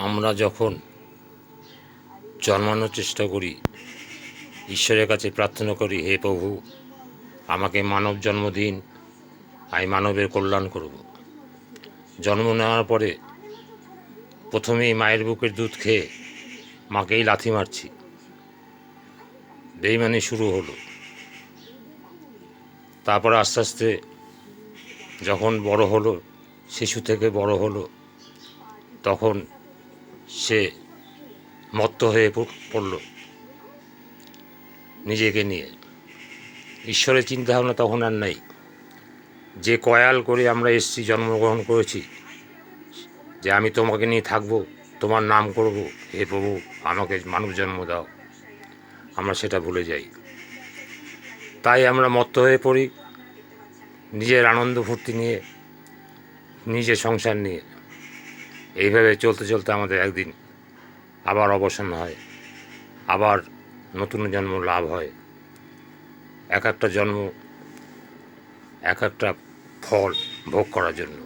আমরা যখন জন্মানোর চেষ্টা করি, ঈশ্বরের কাছে প্রার্থনা করি, হে প্রভু আমাকে মানব জন্ম দিন, আমি মানবের কল্যাণ করব। জন্ম নেওয়ার পরে প্রথমেই মায়ের বুকের দুধ খেয়ে মাকেই লাথি মারছি, বেইমানি শুরু হলো। তারপর আস্তে আস্তে যখন বড় হলো, শিশু থেকে বড় হলো, তখন সে মত্ত হয়ে পড়ল নিজেকে নিয়ে। ঈশ্বরের চিন্তাভাবনা তখন আর নাই। যে কয়াল করে আমরা এসেছি, জন্মগ্রহণ করেছি, যে আমি তোমাকে নিয়ে থাকবো, তোমার নাম করব, হে প্রভু আমাকে মানব জন্ম দাও, আমরা সেটা ভুলে যাই। তাই আমরা মত্ত হয়ে পড়ি নিজের আনন্দ ফুর্তি নিয়ে, নিজের সংসার নিয়ে। এইভাবে চলতে চলতে আমাদের একদিন আবার অবসান হয়, আবার নতুন জন্ম লাভ হয়। এক একটা জন্ম এক একটা ফল ভোগ করার জন্য।